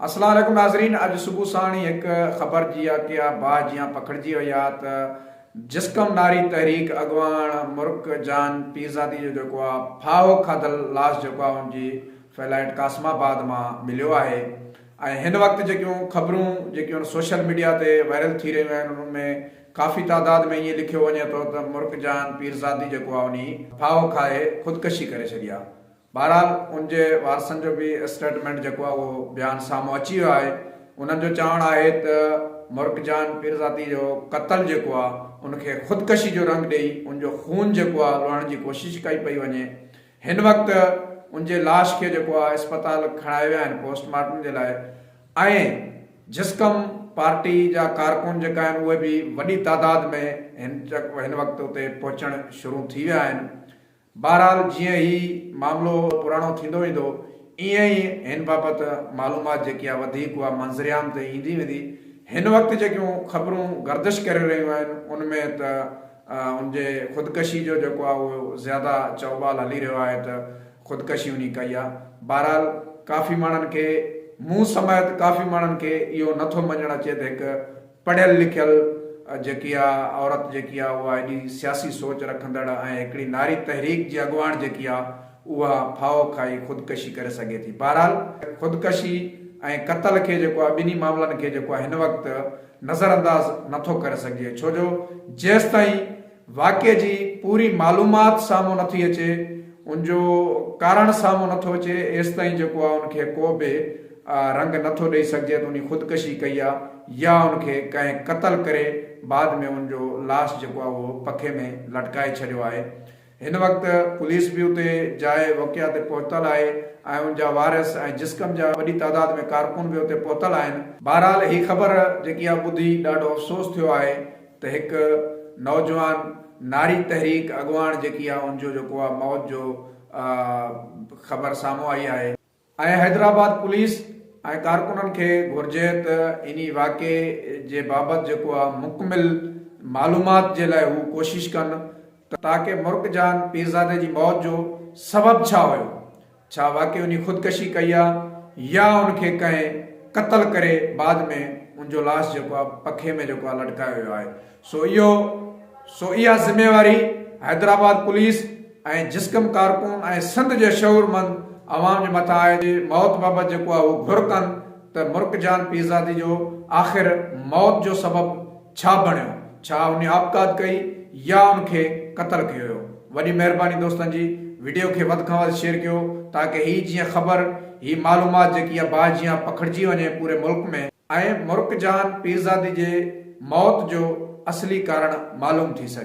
अस्सलाम वालेकुम नाज़रीन। अॼु सुबुह साण एक ख़बर जी आहे कि बाज़ जियां पकड़जी वई आहे त जिस्कम नारी तहरीक अॻवान मुर्क जान पीरज़ादी जो जेको आहे फाहो खाधल लाश जेको आहे उनजी फ्लाइट कासमाबाद मां मिलियो आहे। ऐं हिन वक़्तु जेकियूं ख़बरूं जेकियूं सोशल मीडिया ते वायरल थी रहियूं आहिनि उनमें काफ़ी तादाद में ईअं लिखियो वञे थो त मुर्क जान पीरज़ादी जेको आहे उन फाहो खाए ख़ुदकशी करे छॾी आहे। बहरहाल उनजे वारसनि जो बि स्टेटमेंट जेको आहे उहो बयानु साम्हूं अची वियो आहे। उन्हनि जो चवणु आहे त मुर्क जान पीरज़ादी जो क़तल जेको आहे उनखे ख़ुदकशी जो रंग ॾेई उनजो खून जेको आहे लुहण जी कोशिशि कई पई वञे। हिन वक़्तु उनजे लाश खे जेको आहे अस्पताल खणाए विया आहिनि पोस्टमार्टम जे लाइ। ऐं जिस्कम पार्टी जा कारकुन जेका आहिनि उहे बि वॾी तादाद में हिन वक़्तु उते पहुचणु शुरू थी विया आहिनि। बहरहाल जीअं ही मामिलो पुराणो थींदो वेंदो ईअं ई हिन बाबति मालूमात जेकी आहे वधीक उहा मंज़रियाम ते ईंदी वेंदी। हिन वक़्तु जेकियूं ख़बरूं गर्दिश करे रहियूं आहिनि उनमें त उनजे ख़ुदकशी जो जेको आहे उहो ज़्यादा चौबाल हली रहियो आहे त ख़ुदकशी उन कई आहे। बहरहाल काफ़ी माण्हुनि खे मूं समेत काफ़ी माण्हुनि खे इहो नथो मञणु अचे त हिकु पढ़ियल लिखियल जेकी आहे औरत जेकी आहे उहा एॾी सियासी सोच रखंदड़ ऐं हिकिड़ी नारी तहरीक जी अॻुवान जेकी आहे उहा फाहो खाई ख़ुदकशी करे सघे थी। बहरहाल ख़ुदकशी ऐं क़तल खे जेको आहे ॿिन्ही मामलनि खे जेको आहे हिन वक़्तु नज़रअंदाज़ नथो करे सघिजे, छो जो जेसि ताईं वाक़े जी पूरी मालूमात साम्हूं नथी अचे, उनजो कारण साम्हूं नथो अचे, एसि ताईं जेको आहे उनखे को बि रंग नथो ॾेई सघिजे त उन ख़ुदकशी कई आहे या उनखे कंहिं क़तल करे बाद में उनजो लाश जेको आहे उहो पखे में लटकाए छॾियो आहे। हिन वक़्तु पुलिस बि उते जाइ वाक़िया ते पहुतल आहे ऐं उनजा वारिस ऐं जिस्कम जा वॾी तादाद में कारकुन बि उते पहुतल आहिनि। बहरहाल ही ख़बर जेकी आहे ॿुधी ॾाढो अफ़सोस थियो आहे त हिकु नौजवान नारी तहरीक अॻुवान जेकी आहे उनजो जेको आहे मौत जो ख़बर साम्हूं आई आहे। ऐं हैदराबाद पुलिस ऐं कारकुननि खे घुर्जे त इन वाक़े जे बाबति जेको आहे मुकमिल मालूमात जे लाइ हू कोशिशि कनि ताकि मुर्क जान पीरज़ादे जी मौत जो सबबु छा हुयो, छा वाक़ई उन ख़ुदकशी कई आहे या उनखे कंहिं क़तल करे बाद में उनजो लाश जेको आहे पखे में जेको आहे लटकायो वियो आहे। सो इहा ज़िम्मेवारी हैदराबाद पुलिस ऐं जिस्कम कारकुन ऐं सिंध जे शऊरमंद अवाम जे मथां आहे। मौत बाबति जेको आहे उहो घुर कनि त मुर्क जान पीरज़ादी जो आख़िर मौत जो सबबु छा बणियो, छा उन आपकात कई या उनखे क़तल कयो हुयो। वॾी महिरबानी दोस्तनि जी, वीडियो खे वधि खां वधि शेयर कयो ताकि ही जीअं ख़बर ही मालूमात जेकी आहे बाज़ जीअं पखिड़िजी वञे पूरे मुल्क में ऐं मुर्क जान पीरज़ादी जे मौत जो असली कारण मालूम थी सघे।